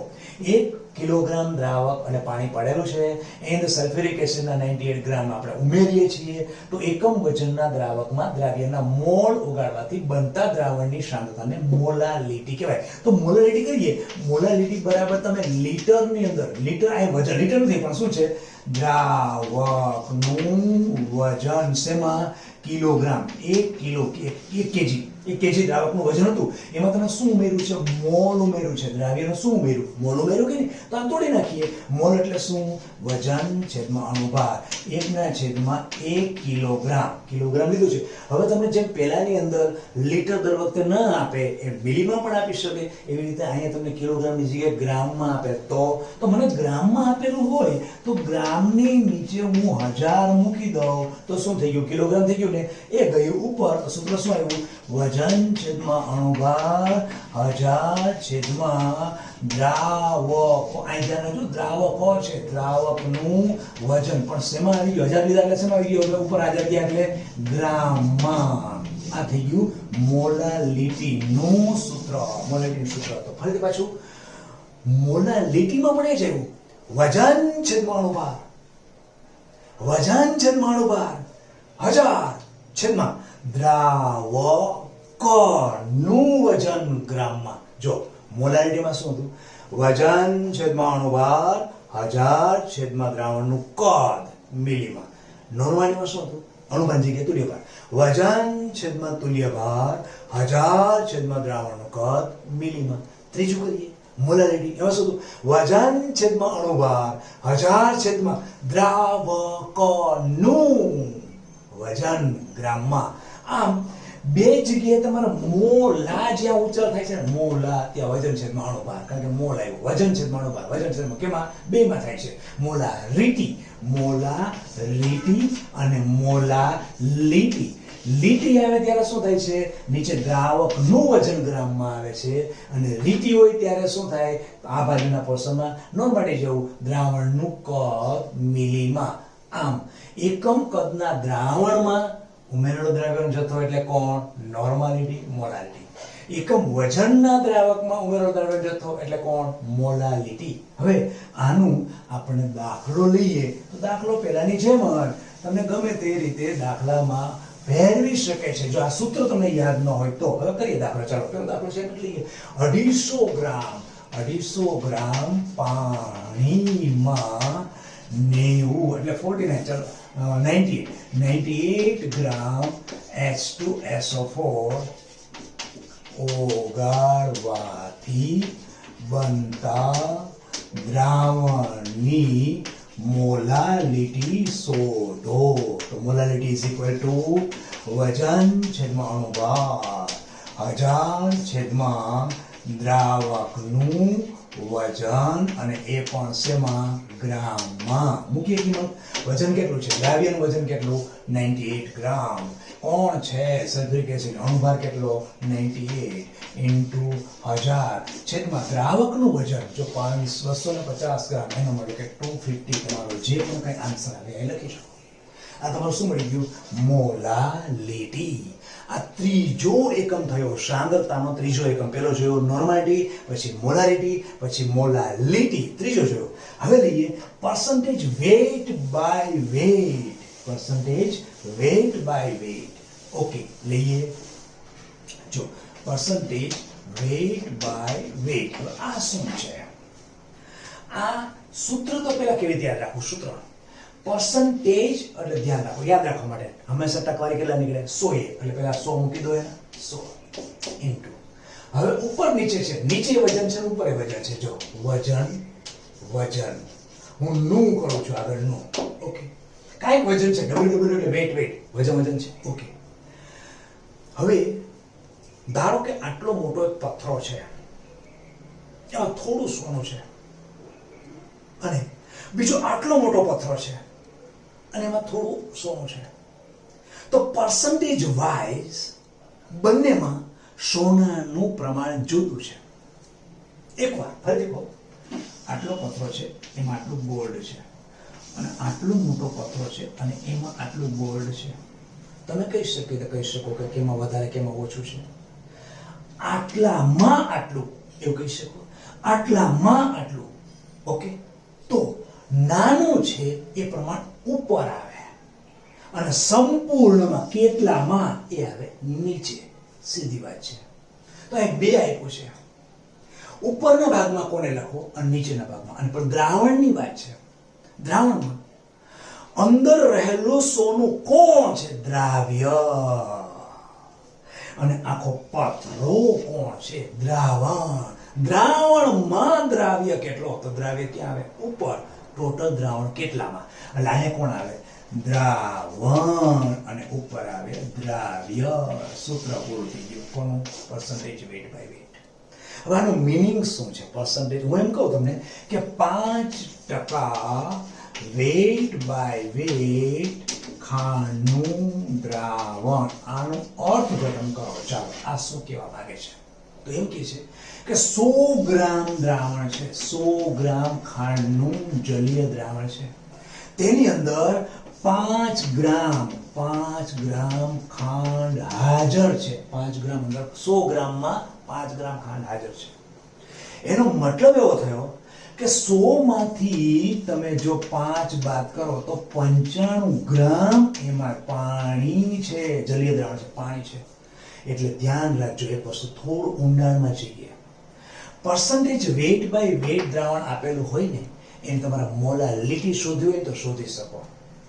1 કિલોગ્રામ દ્રાવક અને પાણી પડેલું છે, એન્ડ સલ્ફ્યુરિક એસિડના 98 ગ્રામ આપણે ઉમેરીએ છીએ, તો એકમ વજનના દ્રાવકમાં દ્રાવ્યના મોલ ઓગાળવાથી બનતા દ્રાવણની સાંદ્રતાને મોલાલિટી કહેવાય. તો મોલાલિટી કરીએ, મોલાલિટી બરાબર તમે લીટરની અંદર, લીટર આ વજન લીટર નથી પણ શું છે? દ્રાવકનું વજન. શેમાં? કિલોગ્રામ. 1 કેજી દ્રાવકનું વજન હતું, એમાં તમે શું ઉમેર્યું છે? મોલ ઉમેર્યું છે. દ્રાવ્યનું શું ઉમેર્યું? મોલ ઉમેર્યું કે નહીં? તો આમ તોડી નાખીએ. મોલ એટલે શું? વજન છેદમાં અણુભાર. 1/1 કિલોગ્રામ. કિલોગ્રામ લીધું છે. હવે તમને જેમ પહેલાની અંદર લીટર દર વખતે ન આપે, એ મિલીમાં પણ આપી શકે, એવી રીતે અહીંયા તમને કિલોગ્રામની જગ્યાએ ગ્રામમાં આપે. તો મને ગ્રામમાં આપેલું હોય તો ગ્રામની નીચે હું 1000 મૂકી દઉં તો શું થઈ ગયું? કિલોગ્રામ થઈ ગયું ને, એ ગયું ઉપર. તો સૂત્ર શું આવ્યું? વજન છેદમાં અણુભાર 1000 છેદમાં દ્રાવક. અહીં ધ્યાન રાખજો, દ્રાવકો છે, દ્રાવકનું વજન. પણ શેમાં આવી ગયું? 1000 લીધા એટલે શેમાં આવી ગયું? એટલે ઉપર 1000 ગયા એટલે ગ્રામમાં. આ થઈ ગયું મોલાલિટીનું સૂત્ર. મોલાલિટીનું સૂત્ર. તો ફરીથી પાછું મોલાલિટીમાં પણ એ જ આવ્યું, વજન છેદમાં અણુભાર. વજન છેદમાં અણુભાર 1000 છેદમાં દ્રાવકનું વજન ગ્રામમાં. જો મોલાલિટીમાં શું હતું? વજન છેદમાં અણુભાર 1000 છેદમાં દ્રાવણનું કદ મિલીમાં. નોર્માલિટીમાં શું હતું? અણુભાર જગ્યાએ તુલ્યભાર. વજન છેદમાં તુલ્યભાર 1000 છેદમાં દ્રાવણનું કદ મિલીમાં. ત્રીજું કરીએ મોલાલિટી. એમાં શું હતું? વજન છેદમાં અણુભાર 1000 છેદમાં દ્રાવકનું વજન ગ્રામમાં. આમ બે જગ્યાએ તમારે મોલા જ્યાં ઉચ્ચાર થાય છે ને, મોલા ત્યાં વજન છેદમાં અણુભાર. કારણ કે મોલ આવ્યું, વજન છેદમાં અણુભાર. વજન છેદમાં કેમાં? બેમાં થાય છે. મોલારિટી. મોલારિટી અને મોલાલિટી. લીટી આવે ત્યારે શું થાય છે? નીચે દ્રાવકનું વજન ગ્રામમાં આવે છે, અને લીટી હોય ત્યારે શું થાય? આ બાજુના પોર્શનમાં નોર્માલિટી જેવું દ્રાવણનું કદ મિલીમાં. આમ એકમ કદના દ્રાવણમાં ઉમેરેલો દ્રાવ્યનો જથ્થો એટલે કોણ? Normality, molality. એકમ વજનના દ્રાવકમાં ઉમેરેલો દ્રાવ્યનો જથ્થો એટલે કોણ? મોલાલિટી. હવે આનું આપણે દાખલો લઈએ તો દાખલો પહેલાની જેમ જ તમને ગમે તે રીતે દાખલામાં ફેરવી શકે છે. જો આ સૂત્ર તમને યાદ ન હોય તો હવે કરીએ દાખલો. ચાલો પેલો દાખલો છે એટલે લઈએ 250 ગ્રામ પાણીમાં 90 એટલે 49 ચાલો 98 ગ્રામ H2SO4 ઓગાળવાથી બનતા દ્રાવણની મોલાલિટી શોધો. તો મોલાલિટી ઇઝ ઇક્વલ ટુ વજન છેદમાં અણુભાર 1000 છેદમાં દ્રાવકનું વજન અને એ પણ શેમાં ગ્રામમાં મૂકીએ કિંમત. વજન કેટલું છે? દ્રાવ્યનું વજન કેટલું? 98 ગ્રામ. કોણ છે? Sulphuric acid. અણુભાર કેટલો? 98 ઇન્ટુ 1000 છેદમાં દ્રાવકનું વજન જો 250 ગ્રામ એનો મળે કે 250. તમારો જે પણ કઈ આન્સર આવે એ લખી શકો. આ તમારું શું મળી ગયું? મોલાલિટી. આ ત્રીજો એકમ થયો સાંદ્રતાનો ત્રીજો એકમ. પેલો જોયો નોર્માલિટી, પછી મોલારિટી, પછી મોલાલિટી, ત્રીજો જોયો. હવે લઈએ percentage weight by weight. Percentage weight by weight. Okay, લઈએ જો પર્સન્ટેજ વેઇટ બાય વેઇટ. આ શું છે? આ સૂત્ર તો પેલા કેવી રીતે યાદ રાખવું? સૂત્ર પર્સન્ટેજ એટલે ધ્યાન રાખો, યાદ રાખવા માટે હંમેશા ટકાવારી કેટલા નીકળે? 100 એટલે પેલા 100 મૂકી દો એના 100 ઇન્ટુ. હવે ઉપર નીચે છે, નીચે વજન છે, ઉપર વજન છે. જો વજન વજન હું નું કરું છું આગળ નું. ઓકે, કાંઈક વજન છે. ડબલ્યુ એટલે વેઇટ વેઇટ વજન છે. ઓકે, હવે ધારો કે આટલો મોટો એક પથ્થરો છે, એમાં થોડું સોનું છે, અને બીજો આટલો મોટો પથ્થરો છે અને એમાં થોડું સોનું છે. તો પર્સન્ટેજ વાઇઝ બંનેમાં સોનાનું પ્રમાણ જુદું છે. એકવાર ફરીથી કહો, આટલો પથ્થરો છે એમાં આટલું ગોલ્ડ છે, અને આટલો મોટો પથ્થરો છે અને એમાં આટલું ગોલ્ડ છે. તમે કહી શકો કે કેમાં વધારે કેમાં ઓછું છે? આટલામાં આટલું એવું કહી શકો, આટલામાં આટલું. ઓકે, તો નાનું છે એ પ્રમાણ ઉપર આવે અને સંપૂર્ણમાં કેટલામાં એ આવે નીચે. સીધી વાત છે. તો એક બે આપ્યું છે, ઉપરના ભાગમાં કોને લખો અને નીચેના ભાગમાં. અને પણ દ્રાવણની વાત છે. દ્રાવણમાં અંદર રહેલું સોનું કોણ છે? દ્રાવ્ય. અને આખો પથ્થરો કોણ છે? દ્રાવણ. દ્રાવણમાં દ્રાવ્ય કેટલો? તો દ્રાવ્ય ક્યાં આવે? ઉપર. ટોટલ દ્રાવણ કેટલામાં? એટલે અહીંયા કોણ આવે? દ્રાવણ. અને ઉપર આવે દ્રાવ્ય. સૂત્ર પૂરું થઈ ગયું. કોનું? Percentage weight by weight. હવે આનું મિનિંગ શું છે? પર્સન્ટેજ હું એમ કહું તમને કે 5% વેઇટ બાય વેઇટ ખાંડનું દ્રાવણ. આનો અર્થઘટન કરો. ચાલો, આ શું કહેવા માંગે છે? તો એમ કહે છે કે 100 ગ્રામ દ્રાવણ છે, 100 ગ્રામ ખાંડનું જલીય દ્રાવણ છે. તેની અંદર 5 ગ્રામ ખાંડ હાજર છે. 5 ગ્રામ અંદર 100 ગ્રામમાં 5 ગ્રામ ખાંડ હાજર છે. એનો મતલબ એવો થયો કે 100 માંથી તમે જો 5 બાદ કરો તો 95 ગ્રામ એમાં પાણી છે, જલીય દ્રાવણ છે, પાણી છે. એટલે ધ્યાન રાખજો એક વસ્તુ, થોડું ઊંડાણમાં જઈએ. પર્સન્ટેજ વેઇટ બાય વેઇટ દ્રાવણ આપેલું હોય ને એને તમારા મોલાલિટી શોધવી હોય તો શોધી શકો.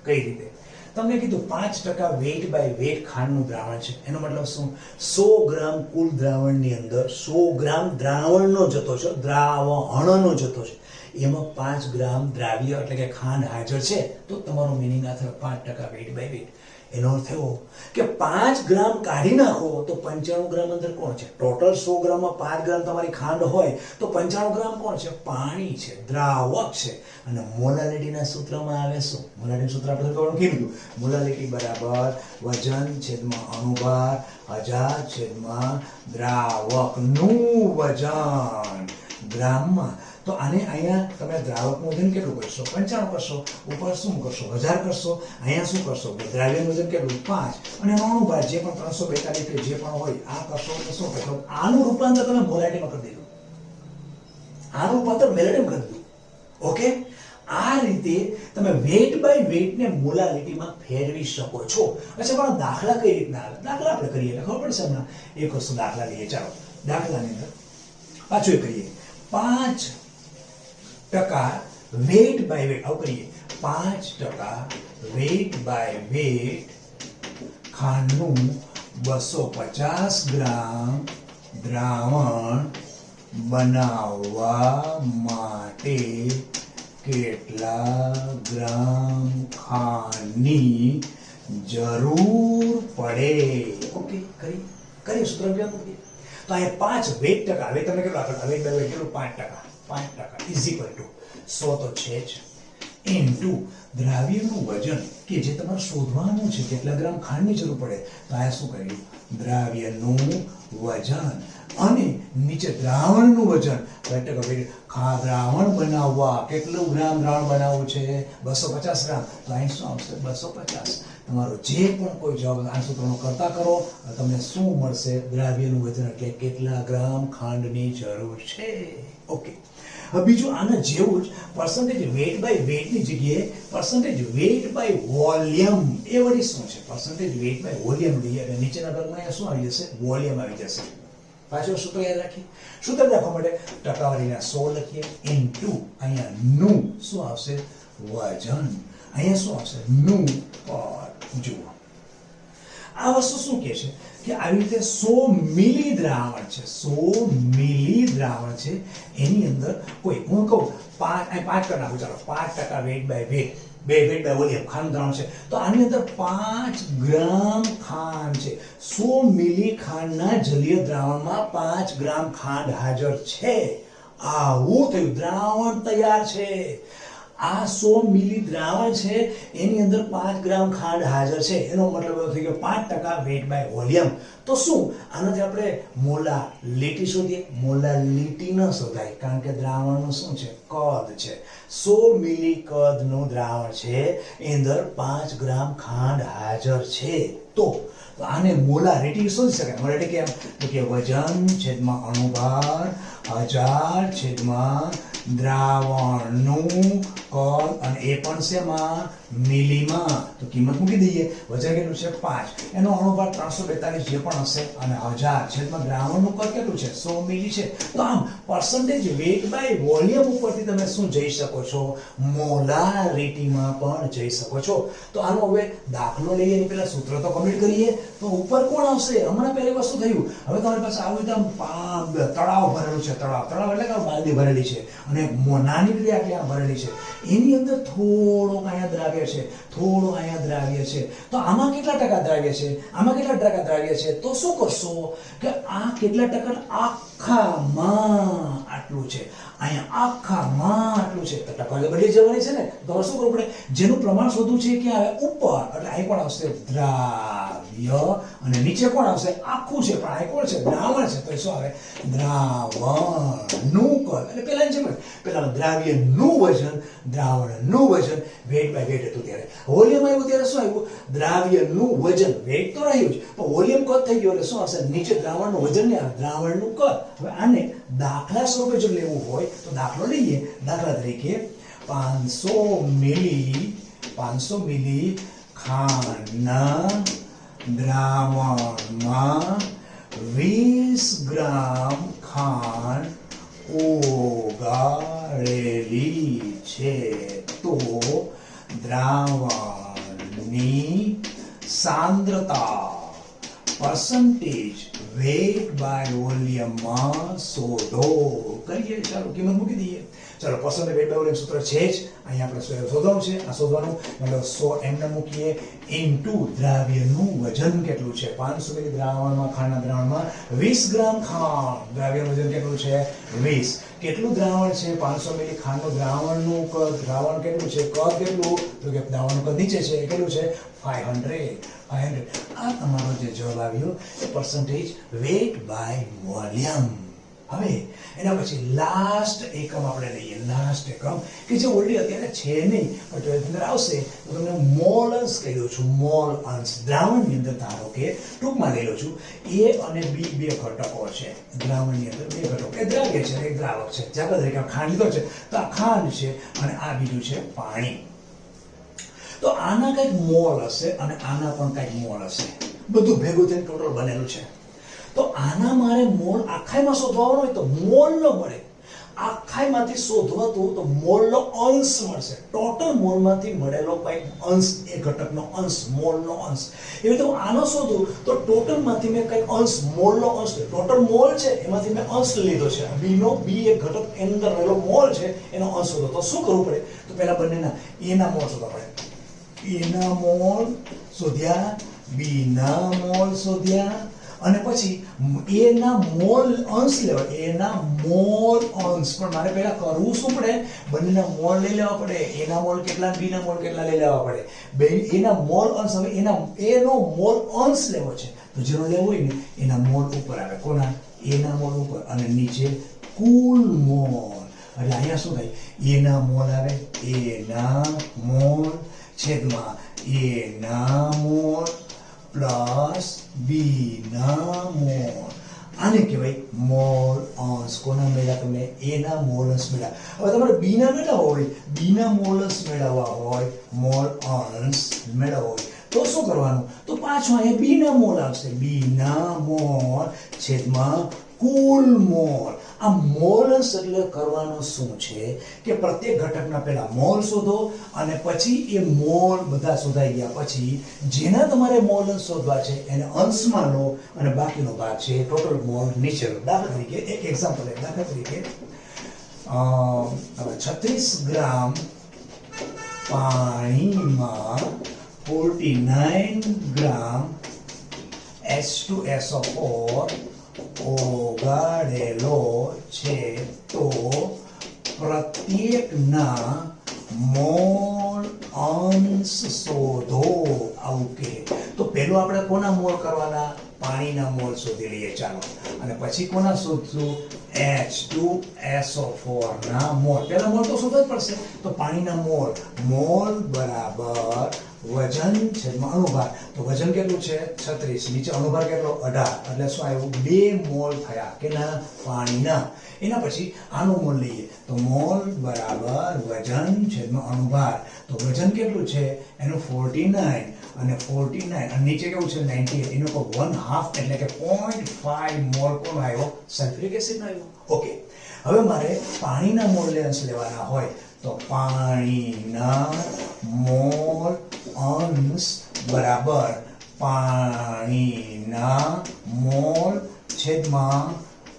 કઈ રીતે? તમને કીધું 5% વેઇટ બાય વેઇટ ખાંડનું દ્રાવણ છે. એનો મતલબ શું? 100 ગ્રામ કુલ દ્રાવણની અંદર 100 ગ્રામ દ્રાવણનો જથ્થો છે, દ્રાવણનો જથ્થો છે, એમાં 5 ગ્રામ દ્રાવ્ય એટલે કે ખાંડ હાજર છે. તો તમારો મિનિંગ આ થયો 5% વેઇટ બાય વેઇટ. એનો અર્થ થયો કે 5 ગ્રામ કાઢી નાખો તો 95 ગ્રામ અંદર કોણ છે? ટોટલ 100 ગ્રામમાં 5 ગ્રામ તમારી ખાંડ હોય તો 95 ગ્રામ કોણ છે? પાણી છે, દ્રાવક છે. અને મોલાલિટીના સૂત્રમાં આવે શું? મોલાલિટીનું સૂત્ર આપણે તો કીધું, મોલાલિટી બરાબર વજન છેદમાં અણુભાર 1000 છેદમાં દ્રાવકનું વજન ગ્રામમાં. તો આને અહીંયા તમે દ્રાવકનું વજન કેટલું કરશો? 95 કરશો. ઉપર શું કરશો? 1000 કરશો. અહીંયા શું કરશો? દ્રાવ્યનું વજન કેટલું? 5. અને અણુભાર જે પણ 342 જે પણ હોય આ કરશો તો શું કરશો? આનું રૂપાંતર તમે મોલાલિટીમાં કરી દીધું. આનું રૂપાંતર મોલાલિટીમાં કરી દીધું. ઓકે, આ રીતે તમે વેટ બાય વેટ ને મોલાલિટીમાં ફેરવી શકો છો. અચ્છા, પણ દાખલા કઈ રીતના આવે? દાખલા આપણે કરીએ એટલે ખબર પડશે. હમણાં એક વસ્તુ દાખલા લઈએ. ચાલો દાખલાની અંદર પાછું એ કરીએ. 5% વેટ બાય વેટ, આવું કરીએ. 5% વેટ બાય વેટ ખાંડનું 250 ગ્રામ દ્રાવણ બનાવવા માટે કેટલા ગ્રામ ખાંડની જરૂર પડે? ઓકે, કરી સૂત્ર અભ્યાસ કરીએ. તો અહીંયા 5 વેટ ટકા, હવે તમને કેટલું આપે? વેટ બાય વેટ કેટલું? 5% ઇઝ ઇક્વલ ટુ 100 તો છે જ, ઇન્ટુ દ્રાવ્યનું વજન કે જે તમારે શોધવાનું છે કેટલા ગ્રામ ખાંડની જરૂર પડે. તો આ શું કર્યું? દ્રાવ્યનું વજન અને નીચે દ્રાવણનું વજન. દ્રાવણ બનાવવા કેટલું ગ્રામ દ્રાવણ બનાવવું છે? 250 ગ્રામ. તો અહીં શું આવશે? 250. તમારો જે પણ કોઈ જવાબ આ સૂત્રનો કરતા કરો, તમને શું મળશે? દ્રાવ્યનું વજન એટલે કેટલા ગ્રામ ખાંડની જરૂર છે. ઓકે, હવે બીજું આના જેવું જ પર્સન્ટેજ વેટ બાય વેટની જગ્યાએ પર્સન્ટેજ વેટ બાય વોલ્યુમ, એ વળી શું છે? પર્સન્ટેજ વેટ બાય વોલ્યુમ લઈએ એટલે નીચેના ભાગમાં અહીંયા શું આવી જશે? વોલ્યુમ આવી જશે. પાછું સૂત્ર યાદ રાખીએ. સૂત્ર રાખવા માટે ટકાવારીના 100 લખીએ, ઇન્ટુ અહીંયા નું શું આવશે? વજન. અહીંયા શું આવશે? નું પર. જુઓ આ વસ્તુ શું કહે છે કે આવી રીતે 100 મિલી દ્રાવણ છે, 100 મિલી દ્રાવણ છે, એની અંદર કોઈ હું કહું 5 કરી નાખું. ચાલો 5% weight by weight, weight by volume ખાંડ દ્રાવણ છે, તો આની અંદર 5 ગ્રામ ખાંડ છે. 100 મિલી ખાંડના જલીય દ્રાવણમાં 5 ગ્રામ ખાંડ હાજર છે. આવું થયું, દ્રાવણ તૈયાર છે. આ 100 મિલી દ્રાવણ છે, એની અંદર 5 ગ્રામ ખાંડ હાજર છે. એનો મતલબ એવો થઈ ગયો 5% વેટ બાય વોલ્યુમ. તો શું આનાથી આપણે મોલાલિટી શોધીએ? મોલાલિટી ન શોધાય, કારણ કે દ્રાવણનું શું છે? કદ છે. 100 મિલી કદનું દ્રાવણ છે, એની અંદર 5 ગ્રામ ખાંડ હાજર છે. તો આને મોલારિટી શોધી શકાય. મોલારિટી કેમ? તો કે વજન છેદમાં અણુભાર 1000 છેદમાં દ્રાવણનું કદ, અને એ પણ શેમાં? મિલીમાં. તો કિંમત મૂકી દઈએ. વજન કેટલું છે? 5. એનો અણુભાર 342 જે પણ હશે, અને 1000 છેદમાં દ્રાવણનું કદ કેટલું છે? 100 મિલી છે. તો આમ પર્સન્ટેજ વેટ બાય વોલ્યુમ ઉપરથી તમે શું જઈ શકો છો? મોલારિટીમાં પણ જઈ શકો છો. તો આનો હવે દાખલો લઈએ એની પહેલા સૂત્ર તો કમ્પ્લીટ કરીએ. તો ઉપર કોણ આવશે? હમણાં પહેલી વસ્તુ થયું. હવે તમારી પાસે આવું એકદમ તળાવ ભરેલું છે. તળાવ એટલે કે બાલદી ભરેલી છે, અને નાની રીતે આટલી આ ભરેલી છે. એની અંદર થોડોક અહીંયા દ્રાવ્ય છે, થોડો અહીંયા દ્રાવ્ય છે. તો આમાં કેટલા ટકા દ્રાવ્ય છે? આમાં કેટલા ટકા દ્રાવ્ય છે? તો શું કરશો કે આ કેટલા ટકા? આખામાં આટલું છે, અહીંયા આખામાં આટલું છે. તો ટકા બદલી જવાની છે ને. તો શું કરવું પડે? જેનું પ્રમાણ શોધવું છે કે આવે ઉપર, એટલે અહીં કોણ આવશે? દ્રાવ્ય. અને નીચે કોણ આવશે? આખું છે, પણ અહીં કોણ છે? દ્રાવણ છે. તો શું આવે? દ્રાવણનું કદ. એટલે પેલા જેમ પેલા દ્રાવ્યનું વજન, દ્રાવણનું વજન, વેટ બાય વેટ હતું ત્યારે. વોલ્યુમ આવ્યું ત્યારે શું આવ્યું? દ્રાવ્યનું વજન. વેટ તો રહ્યું જ, પણ વોલ્યુમ કદ થઈ ગયો એટલે શું આવશે? નીચે દ્રાવણનું વજન ને દ્રાવણનું કદ. હવે આને દાખલા સ્વરૂપે જો લેવું હોય તો દાખલો લઈએ. દાખલા તરીકે 500 મિલી ખાંડના દ્રાવણમાં 20 ગ્રામ ખાંડ ઓગાળેલી છે. તો દ્રાવણની સાંદ્રતા પર્સન્ટેજ વેટ બાય વોલ્યુમમાં શોધો. કરીએ. ચાલો કિંમત મૂકી દઈએ. ચાલો પર્સન્ટેજ વેટ બાય વોલ્યુમ સૂત્ર છે જ, અહીંયા આપણે શોધવાનું છે. આ શોધવાનું મતલબ 100 એમને મૂકીએ, ઇન્ટુ દ્રાવ્યનું વજન કેટલું છે? 500 મિલી દ્રાવણમાં, ખાંડના દ્રાવણમાં 20 ગ્રામ ખાંડ. દ્રાવ્યનું વજન કેટલું છે? 20. કેટલું દ્રાવણ છે? 500 મિલી ખાંડનું દ્રાવણનું કદ. દ્રાવણ કેટલું છે? કદ કેટલું? તો કે દ્રાવણનું કદ નીચે છે, કેટલું છે? 500. આ તમારો જે જવાબ આવ્યો એ પર્સન્ટેજ વેટ બાય વોલ્યુમ. હવે એના પછી લાસ્ટ એકમ આપણે લઈએ, લાસ્ટ એકમ કે જે ઓલરેડી અત્યારે છે નહીં પણ ટ્વેલ્થ અંદર આવશે તો તમને મોલ અંશ કહી દઉં છું. મોલ અંશ દ્રાવણની અંદર ધારો કે ટૂંકમાં લઈ લઉં છું એ અને બી બે ઘટકો છે દ્રાવણની અંદર, બે ઘટકો. એ દ્રાવ્ય છે, એક દ્રાવક છે. દાખલા તરીકે ખાંડ લીધો છે તો આ ખાંડ છે અને આ બીજું છે પાણી. તો આના કંઈક મોલ હશે અને આના પણ કંઈક મોલ હશે, બધું ભેગું થઈને ટોટલ બનેલું છે. તો આના મારે મોલ આખાઈમાં શોધવાનો હોય તો મોલ ન મળે, આખાઈમાંથી શોધવાતું તો મોલનો અંશ મળશે. ટોટલ મોલમાંથી મળેલો કંઈક અંશ, એ ઘટકનો અંશ, મોલનો અંશ. એવી રીતે હું આનો શોધું તો ટોટલમાંથી મેં કંઈક અંશ, મોલનો અંશ, ટોટલ મોલ છે એમાંથી મેં અંશ લીધો છે. બી એક ઘટક એની અંદર રહેલો મોલ છે એનો અંશ શોધો. તો શું કરવું પડે? તો પહેલા બંનેના એના મોલ શોધવા પડે. એના મોલ શોધ્યા, બીના મોલ શોધ્યા અને પછી એના મોલ અંશ લેવા, એના મોલ અંશ. પણ મારે પહેલા કરવું શું પડે? બંનેના મોલ લઈ લેવા પડે. એના મોલ કેટલા, બીના મોલ કેટલા લઈ લેવા પડે. બે એના મોલ અંશ. હવે એનો મોલ અંશ લેવો છે તો જેનો લેવો હોય ને એના મોલ ઉપર આવે. કોના? એના મોલ ઉપર અને નીચે કુલ મોલ. એટલે અહીંયા શું થાય? એના મોલ આવે, એના મોલ છેદમાં એના મોલ પ્લસ બીના મોલ. આને કહેવાય મોલ અંશ. કોના મેળવ્યા તમને? એના મોલ અંશ મેળવ્યા. હવે તમારે બીના મેળવવા હોય, બીના મોલ અંશ મેળવવા હોય, મોલ અંશ મેળવવો હોય તો શું કરવાનું? તો પાછું અહીંયા બીના મોલ આવશે. બીના મોલ છેદમાં કુલ મોલ. આ મોલ અંશ એટલે કરવાનું શું છે કે પ્રત્યેક ઘટકના પહેલા મોલ શોધો અને પછી એ મોલ બધા શોધાઈ ગયા પછી જેના તમારે મોલ અંશ શોધવા છે એને અંશમાં લો અને બાકીનો ભાગ છે ટોટલ મોલ નીચે લો. દાખલા તરીકે એક એક્ઝામ્પલ લે. દાખલા તરીકે 36 ગ્રામ પાણીમાં 49 ગ્રામ H2SO4 ઓગાળેલો છે તો પ્રત્યેકના મોલ અંશ શોધો. આવું કે તો પહેલું આપણે કોના મોલ કરવાના? પાણીના મોલ શોધી લઈએ ચાલો. અને પછી કોના શોધશું? H2SO4 ના મોલ. પહેલા મોલ તો શોધવા જ પડશે. તો પાણીના મોલ, મોલ બરાબર વજન છેદમાં અણુભાર. તો વજન કેટલું છે? 36. નીચે અણુભાર કેટલો? 18. એટલે શું આવ્યું? 2 મોલ થયા. કેના? પાણીના. એના પછી આનું મોલ લઈએ તો મોલ બરાબર વજન છેદમાં અણુભાર. તો વજન કેટલું છે એનું? 49 અને 49 અને નીચે કેવું છે? 98. એનો તો 1/2 એટલે કે 0.5 મોલ કોનો આવ્યો? સલ્ફ્યુરિક એસિડનો આવ્યો. ઓકે, હવે મારે પાણીના મોલ અંશ લેવાના હોય તો પાણીના મોલ અંશ બરાબર પાણીના મોલ છેદમાં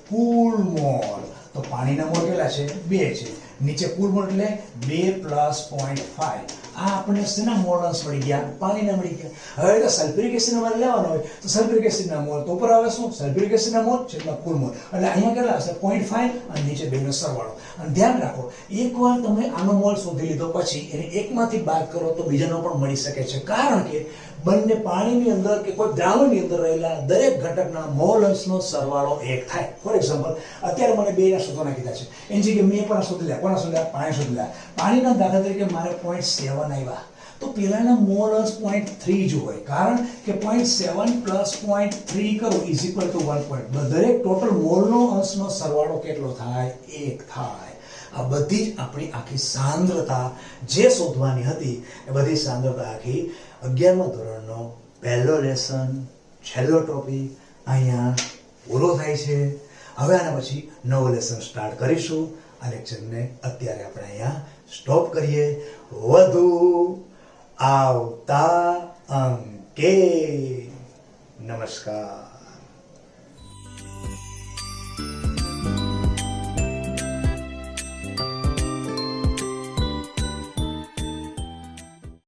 કુલ મોલ. તો પાણીના મોલ કેટલા છે? 2 છે. નીચે કુલ મોલ એટલે 2 પ્લસ 0.5. આ આપણે શેના મોલ અંશ મળી ગયા? પાણીના મળી ગયા. હવે તો સલ્ફ્યુરિક એસિડ મારે લેવાનો હોય તો સલ્ફ્યુરિક એસિડના મોલ તો ઉપર આવે શું? સલ્ફ્યુરિક એસિડના મોલ છેદમાં કુલ મોલ. એટલે અહીંયા કેટલા હશે? 0.5 અને નીચે બેનો સરવાળો. અને ધ્યાન રાખો, એકવાર તમે આનો મોલ શોધી લીધો પછી એને એકમાંથી બાદ કરો તો બીજાનો પણ મળી શકે છે. કારણ કે બંને પાણીની અંદર કે કોઈ દ્રાવણની અંદર રહેલા દરેક ઘટકના મોલ અંશનો સરવાળો 1 થાય. ફોર એક્ઝામ્પલ અત્યારે મને 2 ના શોધવાના કીધા છે. એની જગ્યાએ મેં પણ શોધી લ્યા. કોના શોધ્યા? પાણી શોધી લ્યા. પાણીના દાખલા તરીકે મારે 0.7 આવ્યા તો પેલાના મોલ અંશ 0.3 જ હોય. કારણ કે 0.7 પ્લસ 0.3 કરો ઇઝ ઇક્વલ ટુ 1. દરેક ટોટલ મોલનો અંશનો સરવાળો કેટલો થાય? 1 થાય. આ બધી જ આપણી આખી સાંદ્રતા જે શોધવાની હતી એ બધી સાંદ્રતા આખી 11મા ધોરણનો પહેલો લેસન, છેલ્લો ટોપિક અહીંયા પૂરો થાય છે. હવે આના પછી નવો લેસન સ્ટાર્ટ કરીશું. આ લેક્ચરને અત્યારે આપણે અહીંયા સ્ટોપ કરીએ. વધુ આવતા અંકે. નમસ્કાર.